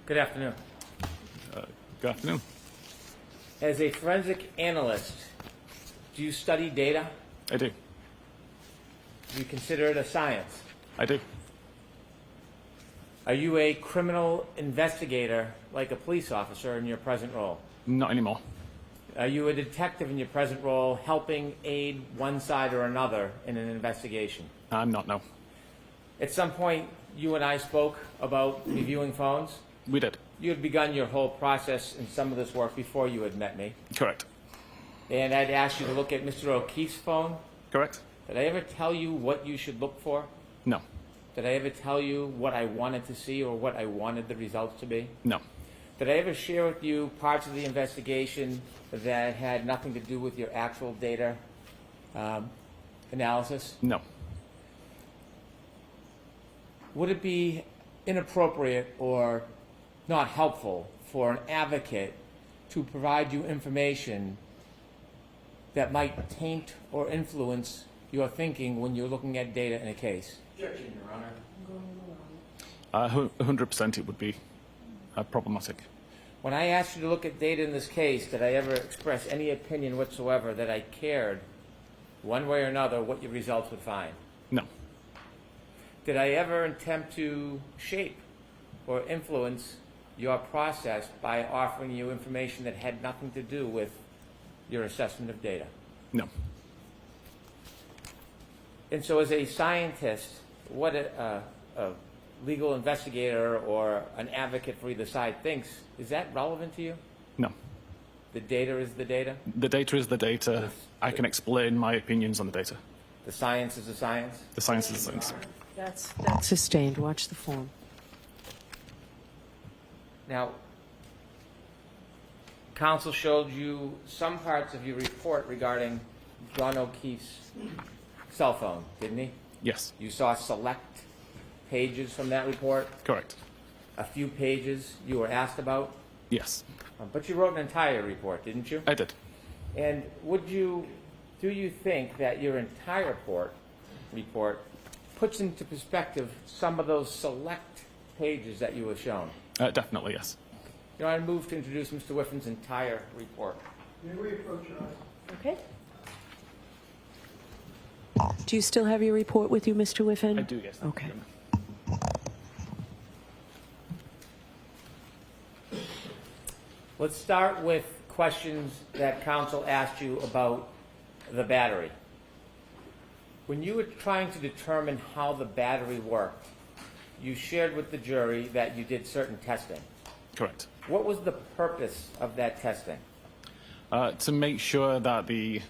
Good afternoon. Good afternoon. As a forensic analyst, do you study data? I do. Do you consider it a science? I do. Are you a criminal investigator like a police officer in your present role? Not anymore. Are you a detective in your present role helping aid one side or another in an investigation? I'm not, no. At some point, you and I spoke about reviewing phones. We did. You had begun your whole process in some of this work before you had met me. Correct. And I'd asked you to look at Mr. O'Keefe's phone. Correct? Did I ever tell you what you should look for? No. Did I ever tell you what I wanted to see or what I wanted the results to be? No. Did I ever share with you parts of the investigation that had nothing to do with your actual data analysis? No. Would it be inappropriate or not helpful for an advocate to provide you information that might taint or influence your thinking when you're looking at data in a case? Objection, Your Honor. 100% it would be problematic. When I asked you to look at data in this case, did I ever express any opinion whatsoever that I cared, one way or another, what your results would find? No. Did I ever attempt to shape or influence your process by offering you information that had nothing to do with your assessment of data? No. And so as a scientist, what a legal investigator or an advocate for either side thinks, is that relevant to you? No. The data is the data? The data is the data. I can explain my opinions on the data. The science is the science? The science is the science. That's sustained. Watch the form. Now, counsel showed you some parts of your report regarding John O'Keefe's cell phone, didn't he? Yes. You saw select pages from that report, Correct. a few pages you were asked about, Yes. but you wrote an entire report, didn't you? I did. And do you think that your entire report puts into perspective some of those select pages that you were shown? Definitely, yes. You know, I move to introduce Mr. Whiffin's entire report. May we approach your eyes? Okay. Do you still have your report with you, Mr. Whiffin? I do, yes. Okay. Let's start with questions that counsel asked you about the battery. When you were trying to determine how the battery worked, you shared with the jury that you did certain testing. Correct. What was the purpose of that testing? To make sure that the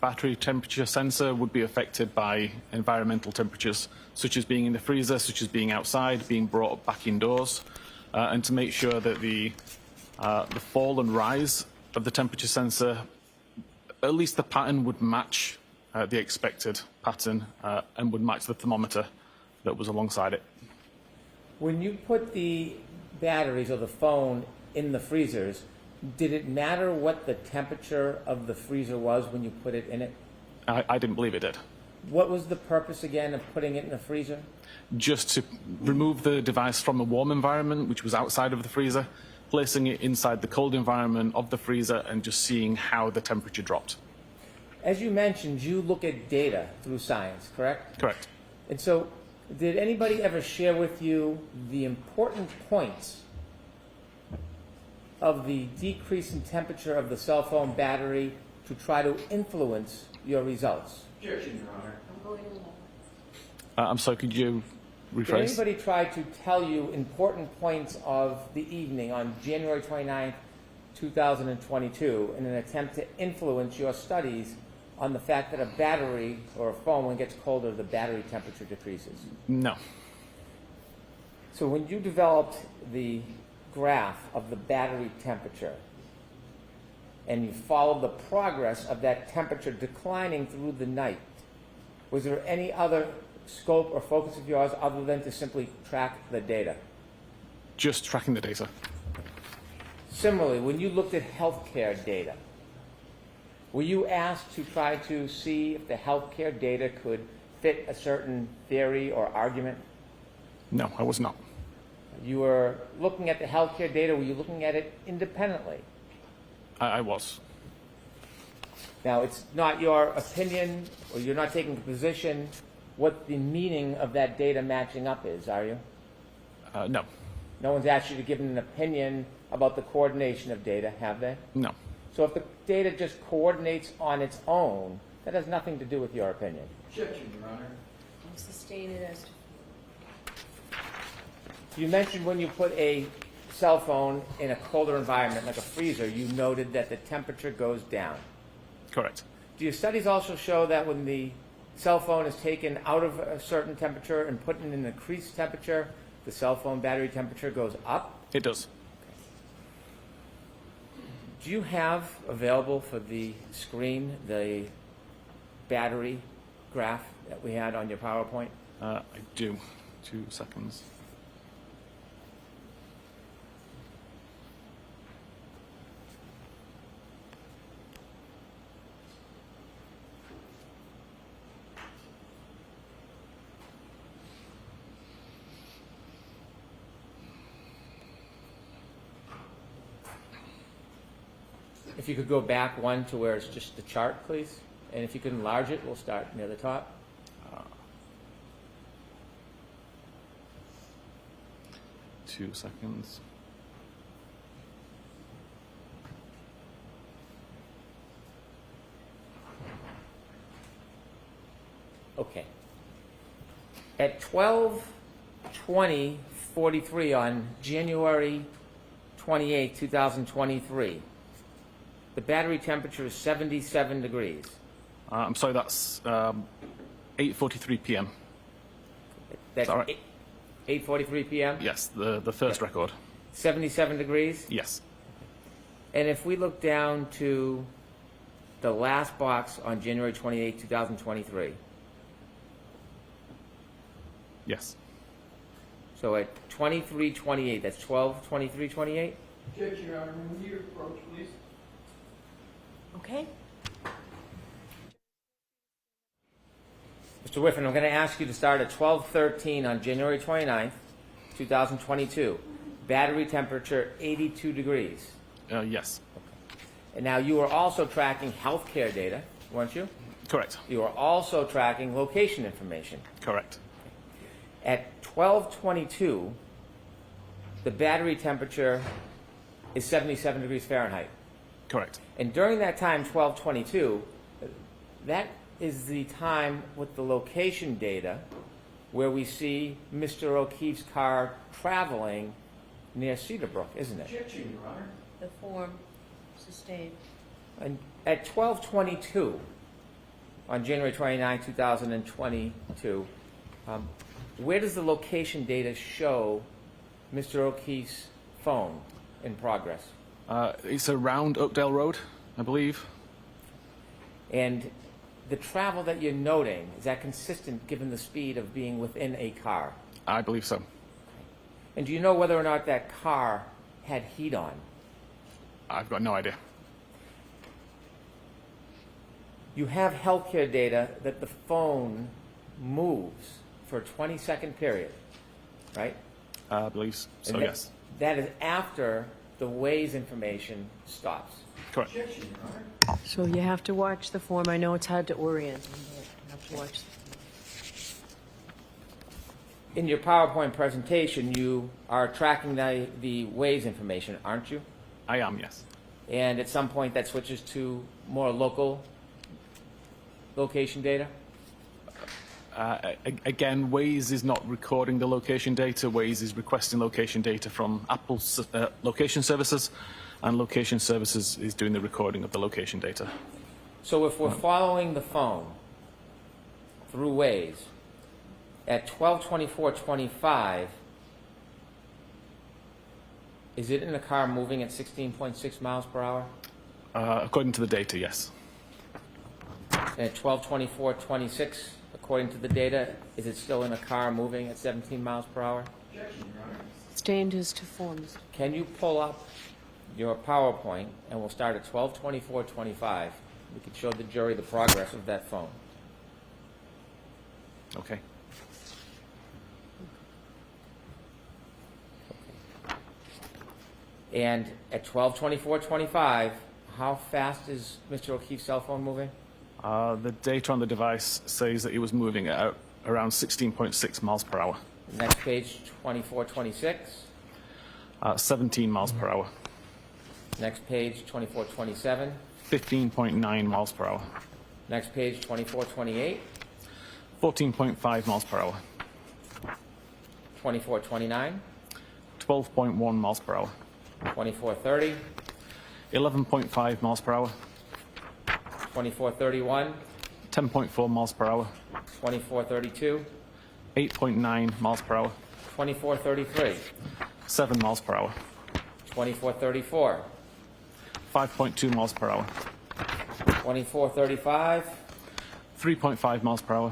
battery temperature sensor would be affected by environmental temperatures, such as being in the freezer, such as being outside, being brought back indoors, and to make sure that the fall and rise of the temperature sensor, at least the pattern would match the expected pattern and would match the thermometer that was alongside it. When you put the batteries or the phone in the freezers, did it matter what the temperature of the freezer was when you put it in it? I didn't believe it did. What was the purpose, again, of putting it in the freezer? Just to remove the device from a warm environment, which was outside of the freezer, placing it inside the cold environment of the freezer and just seeing how the temperature dropped. As you mentioned, you look at data through science, correct? Correct. And so, did anybody ever share with you the important points of the decrease in temperature of the cell phone battery to try to influence your results? Objection, Your Honor. I'm sorry, could you Did rephrase? anybody try to tell you important points of the evening on January 29th, 2022 in an attempt to influence your studies on the fact that a battery or a phone, when it gets colder, the battery temperature decreases? No. So when you developed the graph of the battery temperature and you followed the progress of that temperature declining through the night, was there any other scope or focus of yours other than to simply track the data? Just tracking the data. Similarly, when you looked at healthcare data, were you asked to try to see if the healthcare data could fit a certain theory or argument? No, I was not. You were looking at the healthcare data. Were you looking at it independently? I was. Now, it's not your opinion, or you're not taking a position what the meaning of that data matching up is, are you? No. No one's asked you to give an opinion about the coordination of data, have they? No. So if the data just coordinates on its own, that has nothing to do with your opinion. Objection, Your Honor. I'm sustained as to. You mentioned when you put a cell phone in a colder environment, like a freezer, you noted that the temperature goes down. Correct. Do your studies also show that when the cell phone is taken out of a certain temperature and put in an increased temperature, the cell phone battery temperature goes up? It does. Do you have available for the screen the battery graph that we had on your PowerPoint? I do. 2 seconds. If you could go back one to where it's just the chart, please. And if you could enlarge it, we'll start near the top. 2 seconds. Okay. At 12:20:43 on January 28, 2023, the battery temperature is 77 degrees. I'm sorry, that's 8:43 p.m. That's Is that right? 8:43 p.m.? Yes, the first record. 77 degrees? Yes. And if we look down to the last box on January 28, 2023, Yes. so at 23:28, that's 12:23:28? Objection, Your Honor. When you approach, please. Okay. Mr. Whiffin, I'm going to ask you to start at 12:13 on January 29th, 2022. Battery temperature 82 degrees. Yes. And now you were also tracking healthcare data, weren't you? Correct. You were also tracking location information. Correct. At 12:22, the battery temperature is 77 degrees Fahrenheit. Correct. And during that time, 12:22, that is the time with the location data where we see Mr. O'Keefe's car traveling near Cedarbrook, isn't it? Objection, Your Honor. The form sustained. And at 12:22 on January 29, 2022, where does the location data show Mr. O'Keefe's phone in progress? It's around Oakdale Road, I believe. And the travel that you're noting, is that consistent given the speed of being within a car? I believe so. And do you know whether or not that car had heat on? I've got no idea. You have healthcare data that the phone moves for a 20-second period, right? I believe so, And yes. That is after the Waze information stops. Correct. Objection, Your Honor. So you have to watch the form. I know it's hard to orient. You have to watch. In your PowerPoint presentation, you are tracking the Waze information, aren't you? I am, yes. And at some point that switches to more local location data? Again, Waze is not recording the location data. Waze is requesting location data from Apple's location services, and location services is doing the recording of the location data. So if we're following the phone through Waze, at 12:24:25, is it in a car moving at 16.6 miles per hour? According to the data, yes. And at 12:24:26, according to the data, is it still in a car moving at 17 miles per hour? Objection, Your Honor. Sustained as to forms. Can you pull up your PowerPoint, and we'll start at 12:24:25. We can show the jury the progress of that phone. Okay. And at 12:24:25, how fast is Mr. O'Keefe's cell phone moving? The data on the device says that it was moving at around 16.6 miles per hour. Next page, 24:26. 17 miles per hour. Next page, 24:27. 15.9 miles per hour. Next page, 24:28. 14.5 miles per hour. 24:29. 12.1 miles per hour. 24:30. 11.5 miles per hour. 24:31. 10.4 miles per hour. 24:32. 8.9 miles per hour. 24:33. 7 miles per hour. 24:34. 5.2 miles per hour. 24:35. 3.5 miles per hour.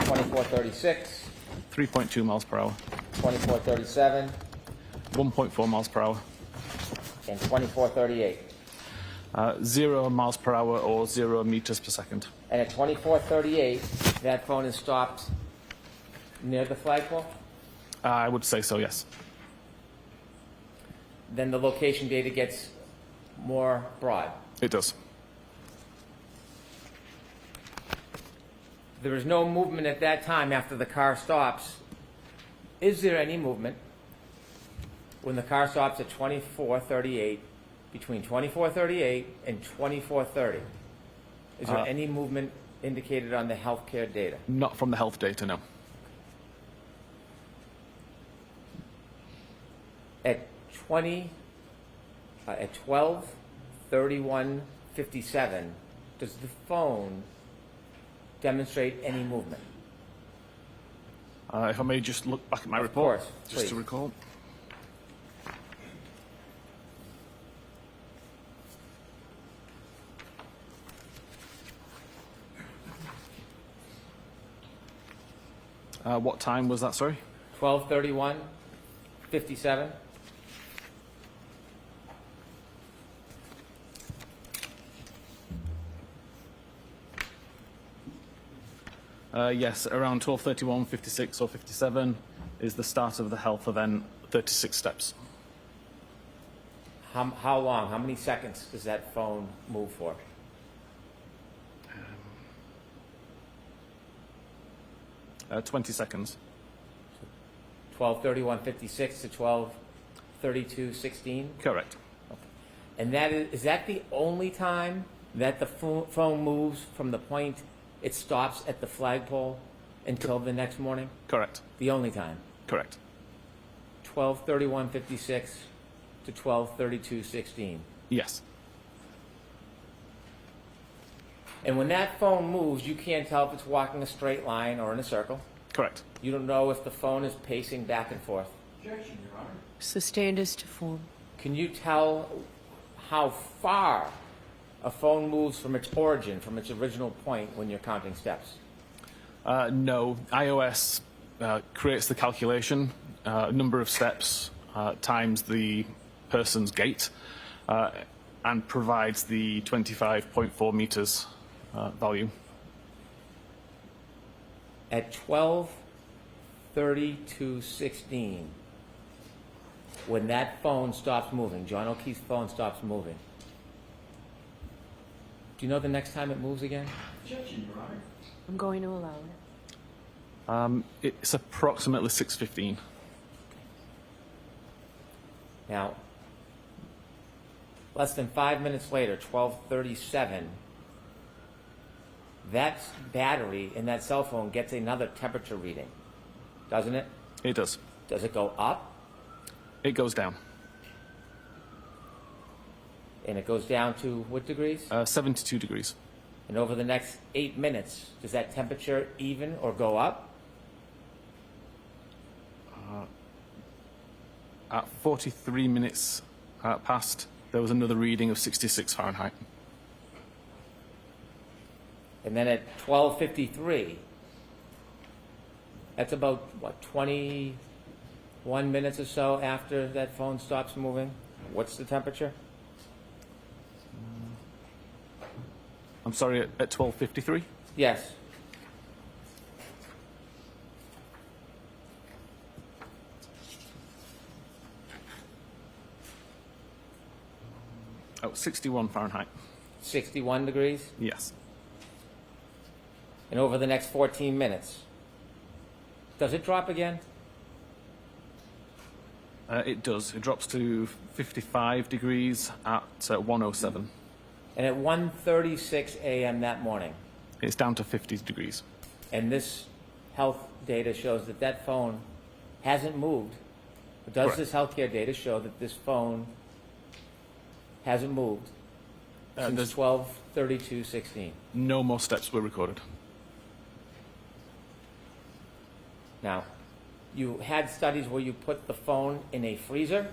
24:36. 3.2 miles per hour. 24:37. 1.4 miles per hour. And 24:38. 0 miles per hour or 0 meters per second. And at 24:38, that phone is stopped near the flagpole? I would say so, yes. Then the location data gets more broad. It does. There is no movement at that time after the car stops. Is there any movement when the car stops at 24:38, between 24:38 and 24:30? Is there any movement indicated on the healthcare data? Not from the health data, no. At 12:31:57, does the phone demonstrate any movement? If I may just look back at my Of report, course, just please. to recall. What time was that, sorry? 12:31:57. Yes, around 12:31, 56 or 57 is the start of the health event, 36 steps. How long? How many seconds does that phone move for? 20 seconds. 12:31:56 to 12:32:16. Correct. And is that the only time that the phone moves from the point it stops at the flagpole until the next morning? Correct. The only time. Correct. 12:31:56 to 12:32:16. Yes. And when that phone moves, you can't tell if it's walking a straight line or in a circle. Correct. You don't know if the phone is pacing back and forth. Objection, Your Honor. Sustained as to form. Can you tell how far a phone moves from its origin, from its original point when you're counting steps? No. iOS creates the calculation, number of steps times the person's gait, and provides the 25.4 meters value. At 12:32:16, when that phone stops moving, John O'Keefe's phone stops moving, do you know the next time it moves again? Objection, Your Honor. I'm going to allow it. It's approximately 6:15. Now, less than 5 minutes later, 12:37, that battery in that cell phone gets another temperature reading, doesn't it? It does. Does it go up? It goes down. And it goes down to what degrees? 72 degrees. And over the next 8 minutes, does that temperature even or go up? At 43 minutes past, there was another reading of 66 Fahrenheit. And then at 12:53, that's about, what, 21 minutes or so after that phone stops moving? What's the temperature? I'm sorry, at 12:53? Yes. Oh, 61 Fahrenheit. 61 degrees? Yes. And over the next 14 minutes, does it drop again? It does. It drops to 55 degrees at 1:07. And at 1:36 a.m. that morning, It's down to 50 degrees. and this health data shows that that phone hasn't moved. Does Correct. this healthcare data show that this phone hasn't moved since There's 12/32/16? no more steps were recorded. Now, you had studies where you put the phone in a freezer.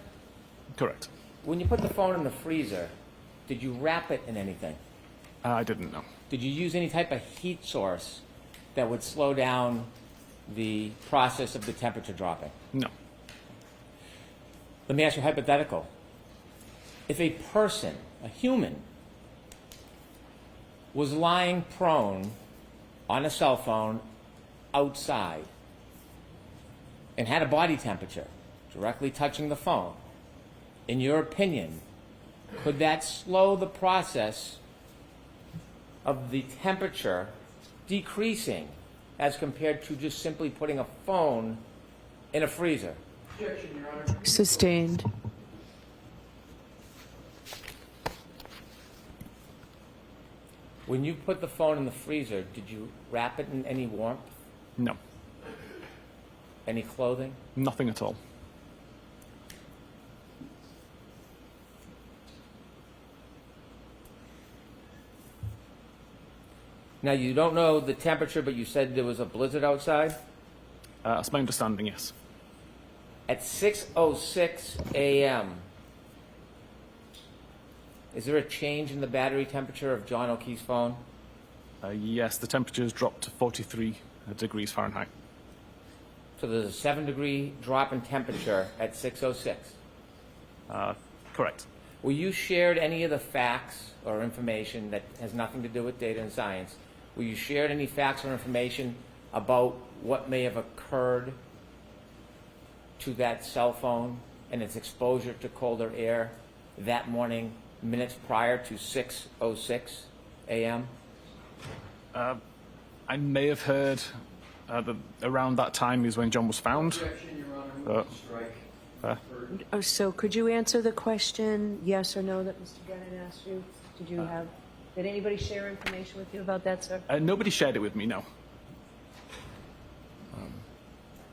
Correct. When you put the phone in the freezer, did you wrap it in anything? I didn't know. Did you use any type of heat source that would slow down the process of the temperature dropping? No. Let me ask you a hypothetical. If a person, a human, was lying prone on a cell phone outside and had a body temperature directly touching the phone, in your opinion, could that slow the process of the temperature decreasing as compared to just simply putting a phone in a freezer? Objection, Your Honor. Sustained. When you put the phone in the freezer, did you wrap it in any warmth, No. any clothing? Nothing at all. Now, you don't know the temperature, but you said there was a blizzard outside. That's my understanding, yes. At 6:06 a.m., is there a change in the battery temperature of John O'Keefe's phone? Yes, the temperature has dropped to 43 degrees Fahrenheit. So there's a 7-degree drop in temperature at 6:06. Correct. Were you shared any of the facts or information that has nothing to do with data and science? Were you shared any facts or information about what may have occurred to that cell phone and its exposure to colder air that morning, minutes prior to 6:06 a.m.? I may have heard that around that time is when John was found. Objection, Your Honor. Move to strike. Oh, so could you answer the question, yes or no, that Mr. Brennan asked you? Did anybody share information with you about that, sir? Nobody shared it with me, no.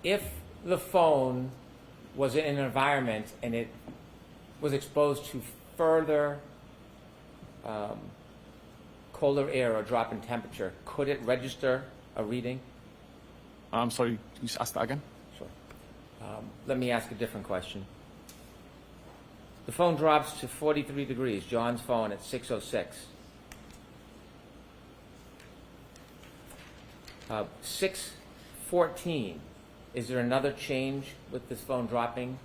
If the phone was in an environment and it was exposed to further colder air or drop in temperature, could it register a reading? I'm sorry, can you just ask that again? Sure. Let me ask a different question. The phone drops to 43 degrees, John's phone at 6:06. 6:14, is there another change with this phone dropping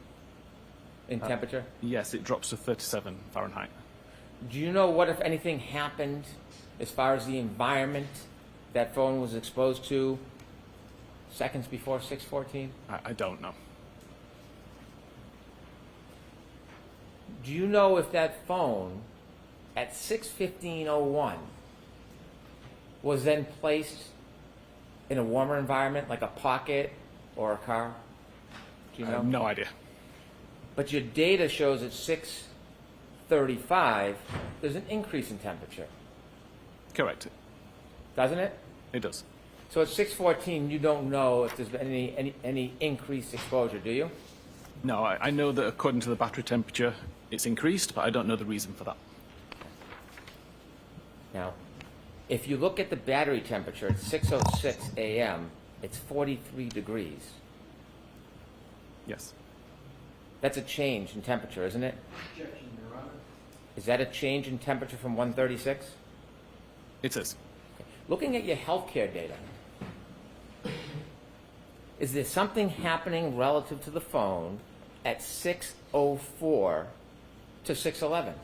in temperature? Yes, it drops to 37 Fahrenheit. Do you know what, if anything, happened as far as the environment that phone was exposed to seconds before 6:14? I don't know. Do you know if that phone at 6:15:01 was then placed in a warmer environment like a pocket or a car? Do you I know? have no idea. But your data shows at 6:35 there's an increase in temperature, Correct. doesn't it? It does. So at 6:14 you don't know if there's been any increased exposure, do you? No, I know that according to the battery temperature, it's increased, but I don't know the reason for that. Now, if you look at the battery temperature at 6:06 a.m., it's 43 degrees. Yes. That's a change in temperature, isn't it? Objection, Your Honor. Is that a change in temperature from 136? It is. Looking at your healthcare data, is there something happening relative to the phone at 6:04 to 6:11?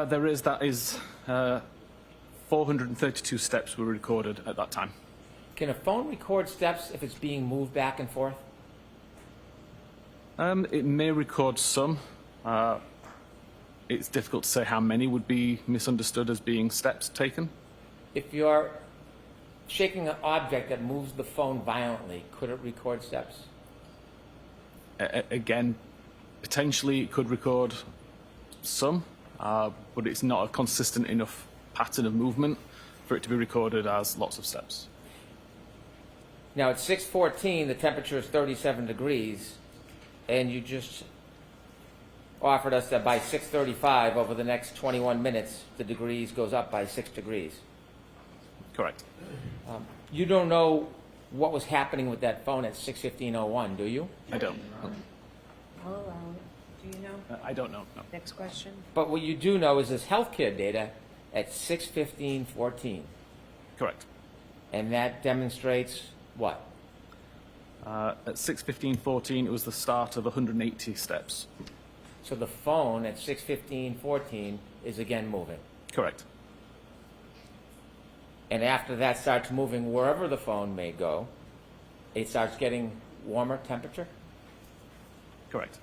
There is, that is 432 steps were recorded at that time. Can a phone record steps if it's being moved back and forth? It may record some. It's difficult to say how many would be misunderstood as being steps taken. If you're shaking an object that moves the phone violently, could it record steps? Again, potentially it could record some, but it's not a consistent enough pattern of movement for it to be recorded as lots of steps. Now at 6:14, the temperature is 37 degrees, and you just offered us that by 6:35, over the next 21 minutes, the degrees goes up by 6 degrees. Correct. You don't know what was happening with that phone at 6:15:01, do you? I don't. I'll allow it. Do you know? I don't know. No. Next question. But what you do know is this healthcare data at 6:15:14, Correct. and that demonstrates what? At 6:15:14, it was the start of 180 steps. So the phone at 6:15:14 is again moving. Correct. And after that starts moving wherever the phone may go, it starts getting warmer temperature? Correct.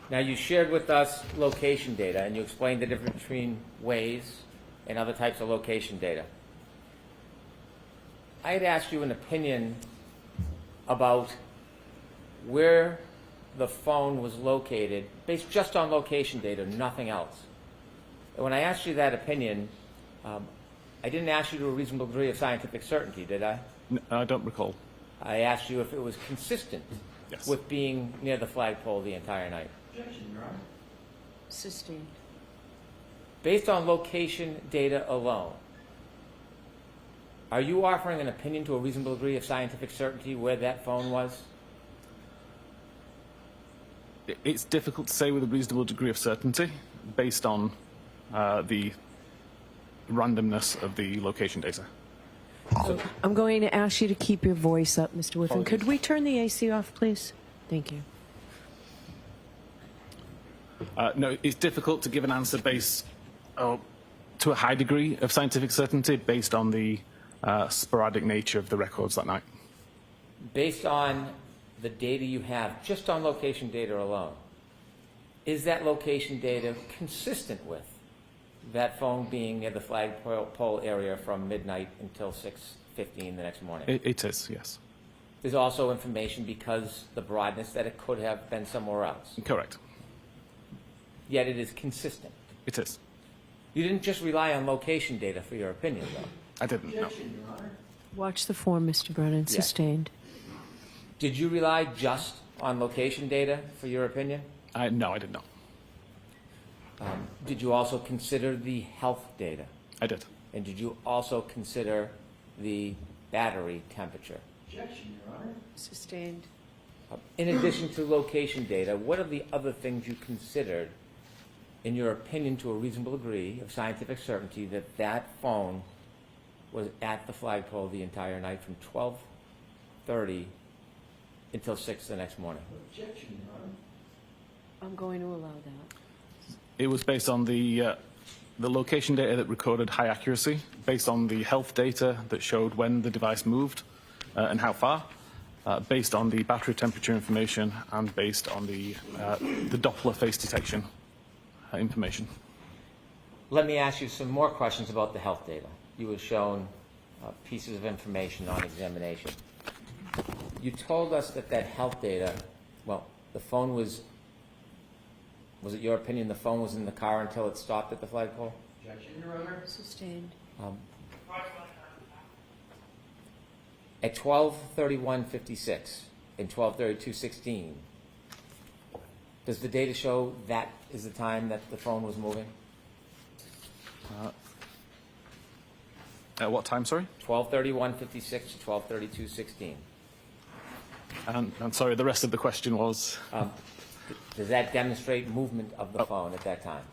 Now, you shared with us location data, and you explained the difference between Waze and other types of location data. I had asked you an opinion about where the phone was located based just on location data, nothing else. And when I asked you that opinion, I didn't ask you to a reasonable degree of scientific certainty, did I? I don't recall. I asked you if it was consistent Yes. with being near the flagpole the entire night. Objection, Your Honor. Sustained. Based on location data alone, are you offering an opinion to a reasonable degree of scientific certainty where that phone was? It's difficult to say with a reasonable degree of certainty based on the randomness of the location data. I'm going to ask you to keep your voice up, Mr. Whiffin. Apologies. Could we turn the AC off, please? Thank you. No, it's difficult to give an answer based to a high degree of scientific certainty based on the sporadic nature of the records that night. Based on the data you have, just on location data alone, is that location data consistent with that phone being near the flagpole area from midnight until 6:15 the next morning? It is, yes. There's also information because the broadness that it could have been somewhere else. Correct. Yet it is consistent. It is. You didn't just rely on location data for your opinion, though. I didn't, no. Objection, Your Honor. Watch the form, Mr. Brennan. Sustained. Did you rely just on location data for your opinion? No, I did not. Did you also consider the health data? I did. And did you also consider the battery temperature? Objection, Your Honor. Sustained. In addition to location data, what are the other things you considered, in your opinion, to a reasonable degree of scientific certainty, that that phone was at the flagpole the entire night from 12:30 until 6 the next morning? Objection, Your Honor. I'm going to allow that. It was based on the location data that recorded high accuracy, based on the health data that showed when the device moved and how far, based on the battery temperature information, and based on the Doppler face detection information. Let me ask you some more questions about the health data. You were shown pieces of information on examination. You told us that that health data, well, the phone was it your opinion the phone was in the car until it stopped at the flagpole? Objection, Your Honor. Sustained. At 12:31:56 and 12:32:16, does the data show that is the time that the phone was moving? At what time, sorry? 12:31:56 to 12:32:16. And sorry, the rest of the question was? Does that demonstrate movement of the phone at that time?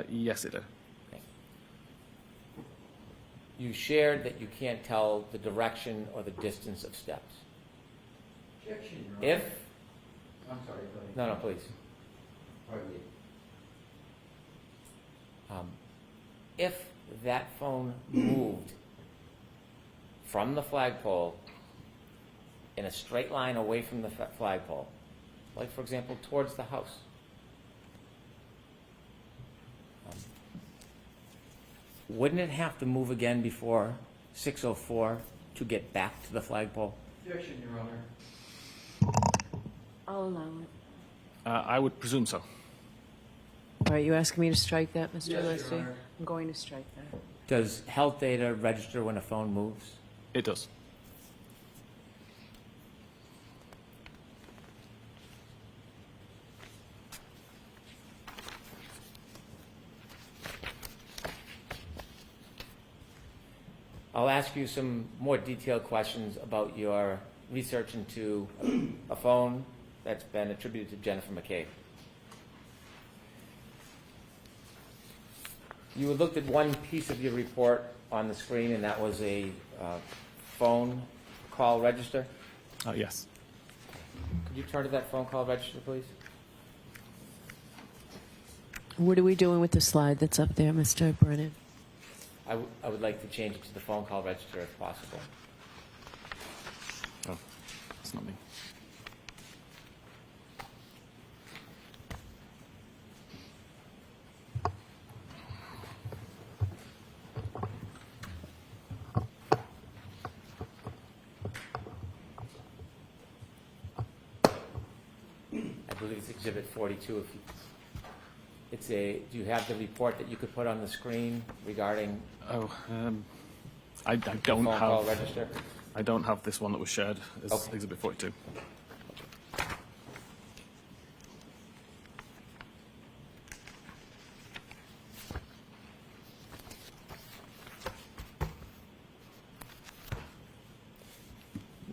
Yes, it did. You shared that you can't tell the direction or the distance of steps. Objection, Your Honor. If, I'm sorry, go ahead. no, please. Pardon me. If that phone moved from the flagpole in a straight line away from the flagpole, like for example towards the house, wouldn't it have to move again before 6:04 to get back to the flagpole? Objection, Your Honor. I'll allow it. I would presume so. All right, you asking me to strike that, Mr. Yes, Your Leslie? Honor. I'm going to strike that. Does health data register when a phone moves? It does. I'll ask you some more detailed questions about your research into a phone that's been attributed to Jennifer McCabe. You looked at one piece of your report on the screen, and that was a phone call register. Yes. Could you turn to that phone call register, please? What are we doing with the slide that's up there, Mr. Brennan? I would like to change it to the phone call register if possible. Oh, that's not me. I believe it's Exhibit 42. If you, it's a. Do you have the report that you could put on the screen regarding Oh, I the don't phone call have. register? I don't have this one that was shared as Okay. Exhibit 42.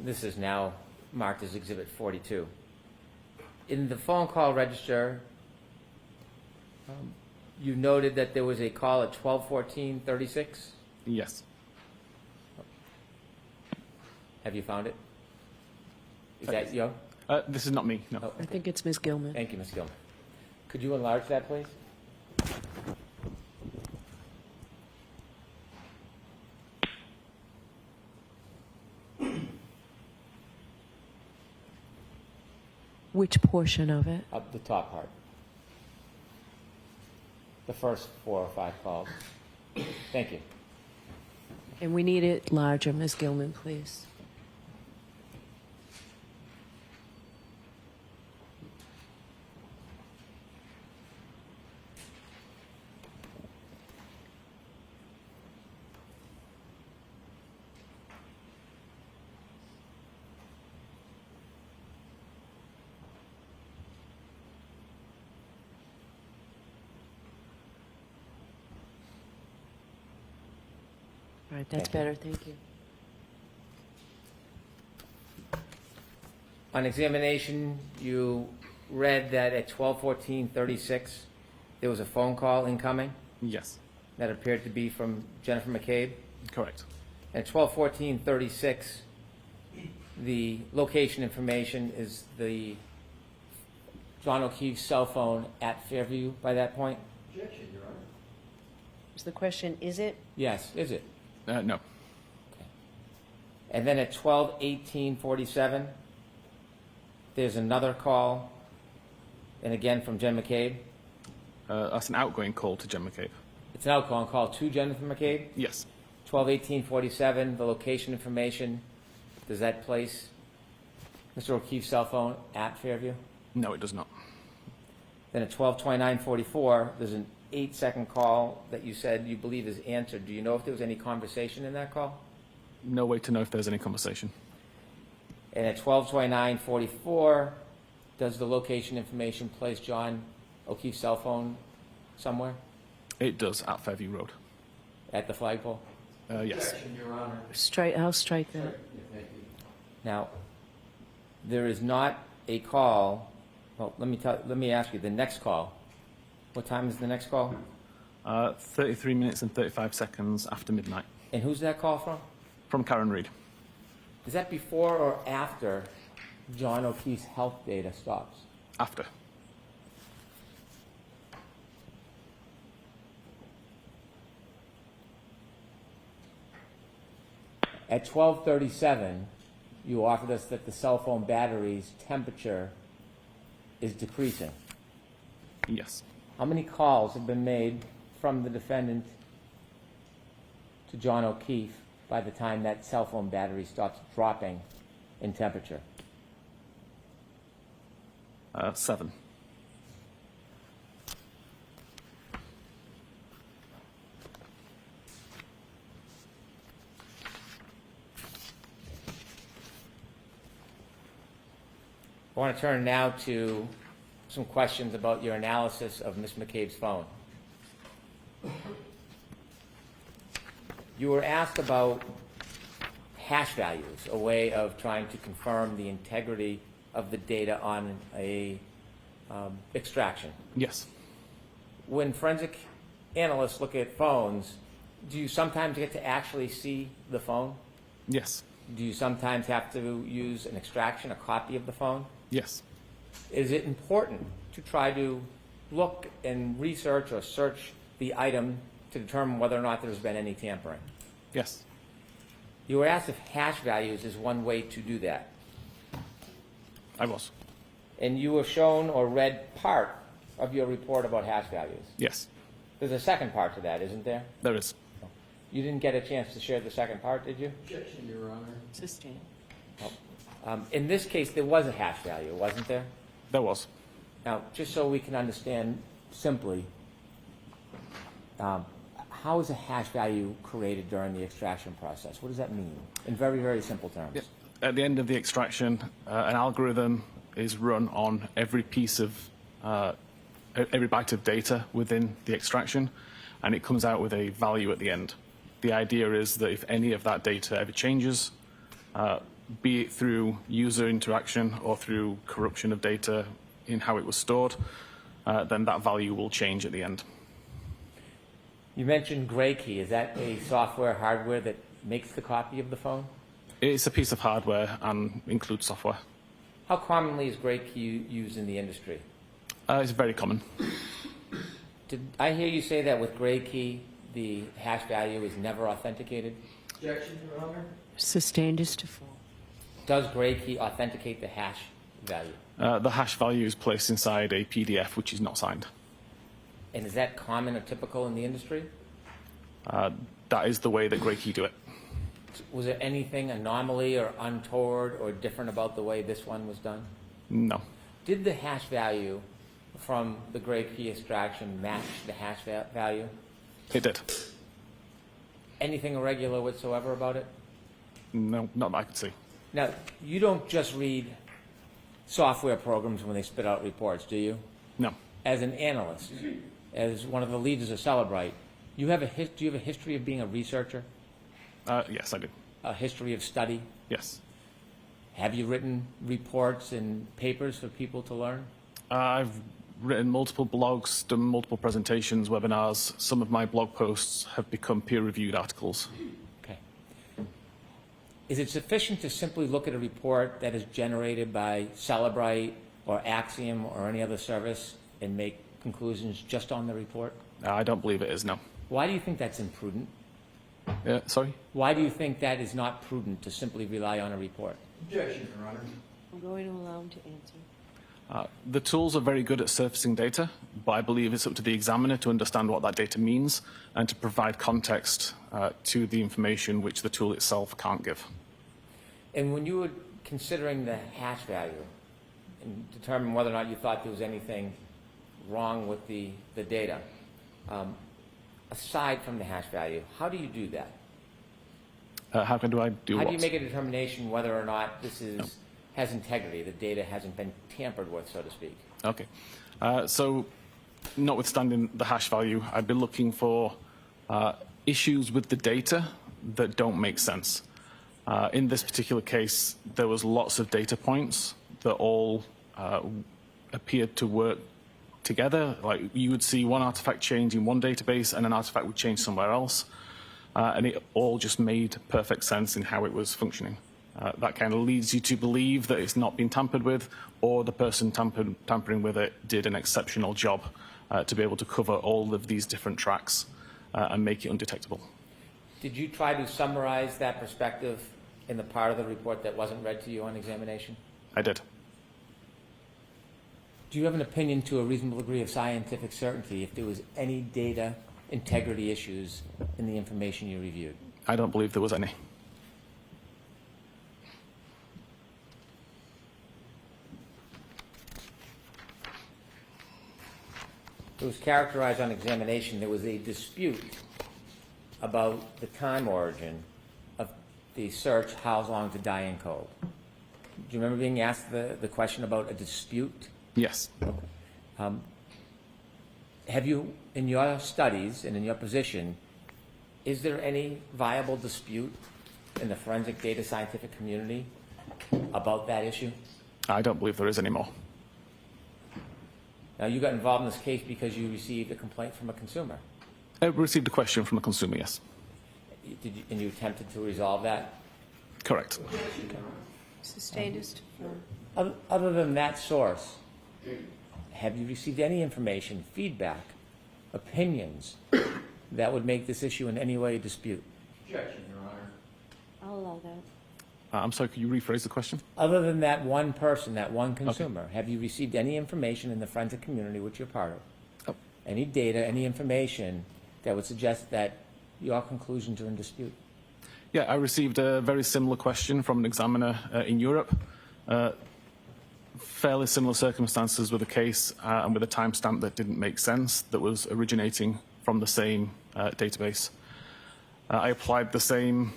This is now marked as Exhibit 42. In the phone call register, you noted that there was a call at 12:14:36. Yes. Have you found it? Is that you? This is not me. No. Oh, I think it's Ms. Gilman. thank you, Ms. Gilman. Could you enlarge that, please? Which portion of it? Up the top part. The first 4 or 5 calls. Thank you. And we need it larger, Ms. Gilman, please. All right, that's Thank you. better, thank you. On examination, you read that at 12:14:36, there was a phone call incoming Yes. that appeared to be from Jennifer McCabe. Correct. At 12:14:36, the location information is the John O'Keefe's cell phone at Fairview by that point? Objection, Your Honor. Is the question, is it? Yes, is it? No. And then at 12:18:47, there's another call, and again from Jen McCabe. That's an outgoing call to Jen McCabe. It's an outgoing call to Jennifer McCabe. Yes. 12:18:47, the location information, does that place Mr. O'Keefe's cell phone at Fairview? No, it does not. Then at 12:29:44, there's an 8-second call that you said you believe is answered. Do you know if there was any conversation in that call? No way to know if there's any conversation. And at 12:29:44, does the location information place John O'Keefe's cell phone somewhere It does at Fairview Road. at the flagpole? Yes. Objection, Your Honor. I'll strike that. Yeah, thank you. Now, there is not a call. Well, let me ask you. The next call. What time is the next call? 33 minutes and 35 seconds after midnight. And who's that call from? From Karen Reed. Is that before or after John O'Keefe's health data stops? After. At 12:37, you offered us that the cell phone battery's temperature is decreasing. Yes. How many calls have been made from the defendant to John O'Keefe by the time that cell phone battery stops dropping in temperature? 7. I want to turn now to some questions about your analysis of Ms. McCabe's phone. You were asked about hash values, a way of trying to confirm the integrity of the data on a extraction. Yes. When forensic analysts look at phones, do you sometimes get to actually see the phone? Yes. Do you sometimes have to use an extraction, a copy of the phone? Yes. Is it important to try to look and research or search the item to determine whether or not there's been any tampering? Yes. You were asked if hash values is one way to do that. I was. And you were shown or read part of your report about hash values. Yes. There's a second part to that, isn't there? There is. You didn't get a chance to share the second part, did you? Objection, Your Honor. Sustained. In this case, there was a hash value, wasn't there? There was. Now, just so we can understand simply, how is a hash value created during the extraction process? What does that mean in very, very simple terms? Yeah. At the end of the extraction, an algorithm is run on every piece of, every byte of data within the extraction, and it comes out with a value at the end. The idea is that if any of that data ever changes, be it through user interaction or through corruption of data in how it was stored, then that value will change at the end. You mentioned Gray Key. Is that a software, hardware that makes the copy of the phone? It's a piece of hardware and includes software. How commonly is Gray Key used in the industry? It's very common. Did I hear you say that with Gray Key, the hash value is never authenticated? Objection, Your Honor. Sustained is to fall. Does Gray Key authenticate the hash value? The hash value is placed inside a PDF which is not signed. And is that common or typical in the industry? That is the way that Gray Key do it. Was there anything anomaly or untoward or different about the way this one was done? No. Did the hash value from the Gray Key extraction match the hash value? It did. Anything irregular whatsoever about it? No, not that I could see. Now, you don't just read software programs when they spit out reports, do you? No. As an analyst, as one of the leaders of Cellebrite, do you have a history of being a researcher? Yes, I do. A history of study? Yes. Have you written reports and papers for people to learn? I've written multiple blogs, done multiple presentations, webinars. Some of my blog posts have become peer-reviewed articles. Okay. Is it sufficient to simply look at a report that is generated by Cellebrite or Axiom or any other service and make conclusions just on the report? I don't believe it is, no. Why do you think that's imprudent? Sorry? Why do you think that is not prudent to simply rely on a report? Objection, Your Honor. I'm going to allow him to answer. The tools are very good at surfacing data, but I believe it's up to the examiner to understand what that data means and to provide context to the information which the tool itself can't give. And when you were considering the hash value and determining whether or not you thought there was anything wrong with the data, aside from the hash value, how do you do that? How do I do How what? do you make a determination whether or not this has integrity, the data hasn't been tampered with, so to speak? Okay. So, notwithstanding the hash value, I'd be looking for issues with the data that don't make sense. In this particular case, there was lots of data points that all appeared to work together. Like, you would see one artifact change in one database and an artifact would change somewhere else. And it all just made perfect sense in how it was functioning. That kind of leads you to believe that it's not been tampered with, or the person tampering with it did an exceptional job to be able to cover all of these different tracks and make it undetectable. Did you try to summarize that perspective in the part of the report that wasn't read to you on examination? I did. Do you have an opinion to a reasonable degree of scientific certainty if there was any data integrity issues in the information you reviewed? I don't believe there was any. It was characterized on examination there was a dispute about the time origin of the search, how long to die encode. Do you remember being asked the question about a dispute? Yes. Have you, in your studies and in your position, is there any viable dispute in the forensic data scientific community about that issue? I don't believe there is anymore. Now, you got involved in this case because you received a complaint from a consumer. I received a question from a consumer, yes. And you attempted to resolve that? Correct. Sustained as Other than that source, have you received any information, feedback, opinions that would make this issue in any way a dispute? Objection, Your Honor. I'll allow that. I'm sorry, could you rephrase the question? Other than that one person, that one consumer, have you received any information in the forensic community which you're part of? Oh. Any data, any information that would suggest that your conclusions are in dispute? Yeah, I received a very similar question from an examiner in Europe. Fairly similar circumstances with a case and with a timestamp that didn't make sense, that was originating from the same database. I applied the same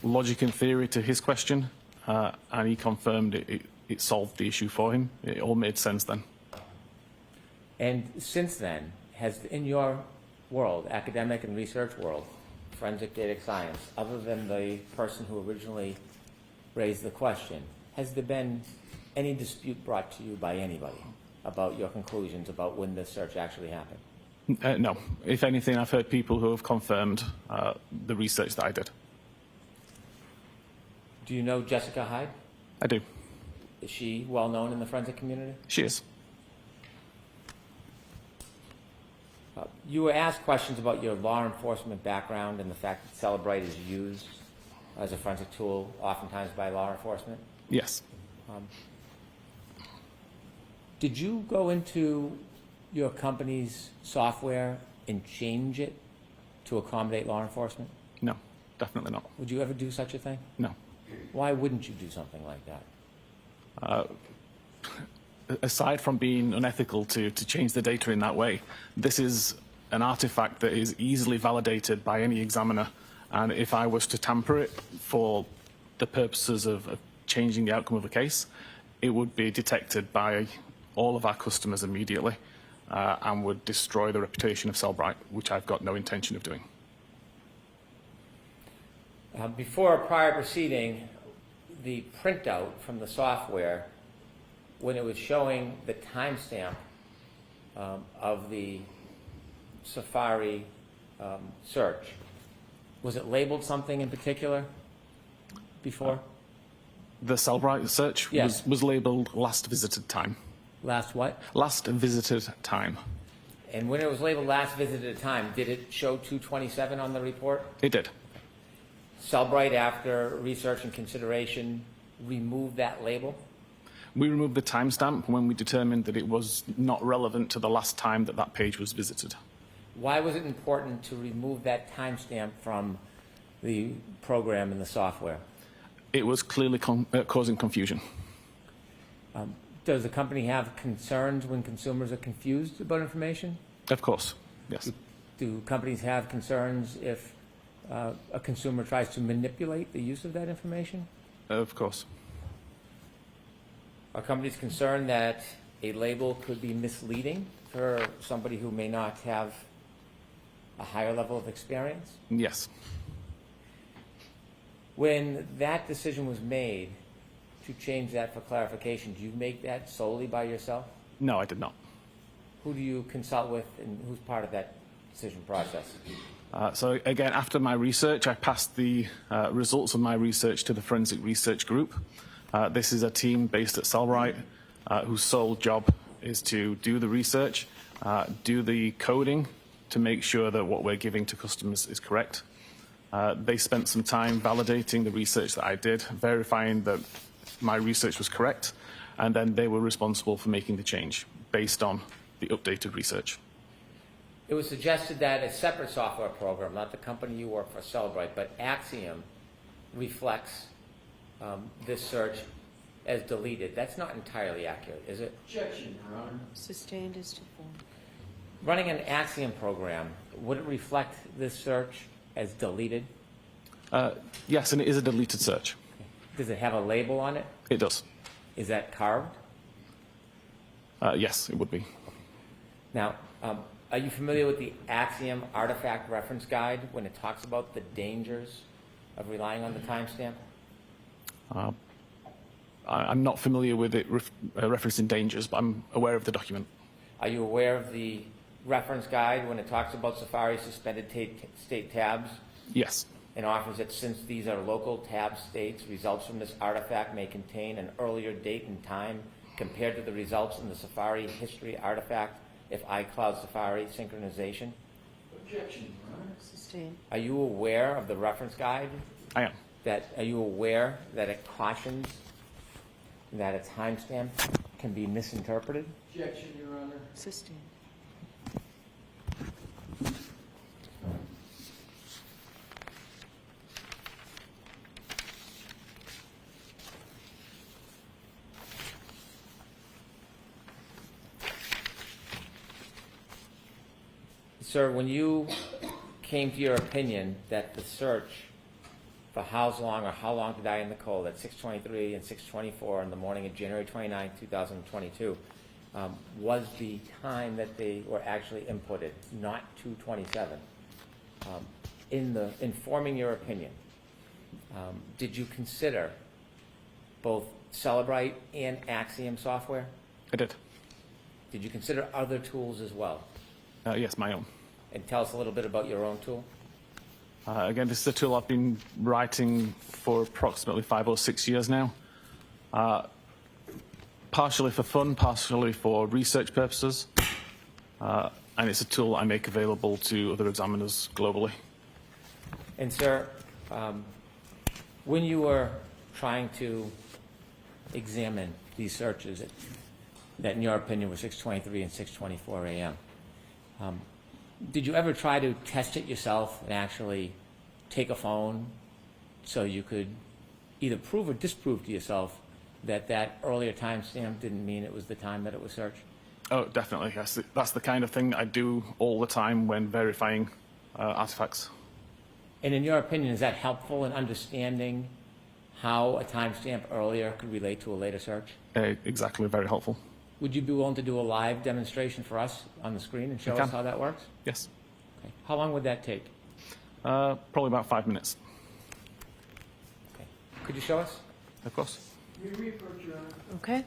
logic and theory to his question, and he confirmed it solved the issue for him. It all made sense then. And since then, has in your world, academic and research world, forensic data science, other than the person who originally raised the question, has there been any dispute brought to you by anybody about your conclusions about when the search actually happened? No. If anything, I've heard people who have confirmed the research that I did. Do you know Jessica Hyde? I do. Is she well known in the forensic community? She is. You were asked questions about your law enforcement background and the fact that Cellebrite is used as a forensic tool oftentimes by law enforcement. Yes. Did you go into your company's software and change it to accommodate law enforcement? No, definitely not. Would you ever do such a thing? No. Why wouldn't you do something like that? Aside from being unethical to change the data in that way, this is an artifact that is easily validated by any examiner. And if I was to tamper it for the purposes of changing the outcome of a case, it would be detected by all of our customers immediately and would destroy the reputation of Cellebrite, which I've got no intention of doing. Before a prior proceeding, the printout from the software, when it was showing the timestamp of the Safari search, was it labeled something in particular before? The Cellebrite search Yes. was labeled last visited time. Last what? Last visited time. And when it was labeled last visited time, did it show 227 on the report? It did. Cellebrite, after research and consideration, removed that label? We removed the timestamp when we determined that it was not relevant to the last time that that page was visited. Why was it important to remove that timestamp from the program and the software? It was clearly causing confusion. Does the company have concerns when consumers are confused about information? Of course, yes. Do companies have concerns if a consumer tries to manipulate the use of that information? Of course. Are companies concerned that a label could be misleading for somebody who may not have a higher level of experience? Yes. When that decision was made to change that for clarification, do you make that solely by yourself? No, I did not. Who do you consult with, and who's part of that decision process? So again, after my research, I passed the results of my research to the Forensic Research Group. This is a team based at Cellebrite whose sole job is to do the research, do the coding to make sure that what we're giving to customers is correct. They spent some time validating the research that I did, verifying that my research was correct, and then they were responsible for making the change based on the updated research. It was suggested that a separate software program, not the company you work for, Cellebrite, but Axiom, reflects this search as deleted. That's not entirely accurate, is it? Objection, Your Honor. Sustained as to form. Running an Axiom program, would it reflect this search as deleted? Yes, and it is a deleted search. Does it have a label on it? It does. Is that carved? Yes, it would be. Now, are you familiar with the Axiom Artifact Reference Guide when it talks about the dangers of relying on the timestamp? I'm not familiar with it referencing dangers, but I'm aware of the document. Are you aware of the reference guide when it talks about Safari suspended state tabs Yes. and offers that since these are local tab states, results from this artifact may contain an earlier date and time compared to the results in the Safari history artifact if iCloud Safari synchronization? Objection, Your Honor. Sustained. Are you aware of the reference guide? I am. Are you aware that it cautions that a timestamp can be misinterpreted? Objection, Your Honor. Sustained. Sir, when you came to your opinion that the search for how long to die in the cold at 6:23 and 6:24 in the morning of January 29, 2022, was the time that they were actually inputted, not 2:27. In forming your opinion, did you consider both Cellebrite and Axiom software? I did. Did you consider other tools as well? Yes, my own. And tell us a little bit about your own tool. Again, this is a tool I've been writing for approximately 5 or 6 years now. Partially for fun, partially for research purposes. And it's a tool I make available to other examiners globally. And sir, when you were trying to examine these searches that in your opinion were 6:23 and 6:24 a.m., did you ever try to test it yourself and actually take a phone so you could either prove or disprove to yourself that that earlier timestamp didn't mean it was the time that it was searched? Oh, definitely. Yes. That's the kind of thing I do all the time when verifying artifacts. And in your opinion, is that helpful in understanding how a timestamp earlier could relate to a later search? Exactly. Very helpful. Would you be willing to do a live demonstration for us on the screen and show us how that works? Yes. Okay. How long would that take? Probably about 5 minutes. Okay. Could you show us? Of course. May we approach, Your Honor? Okay.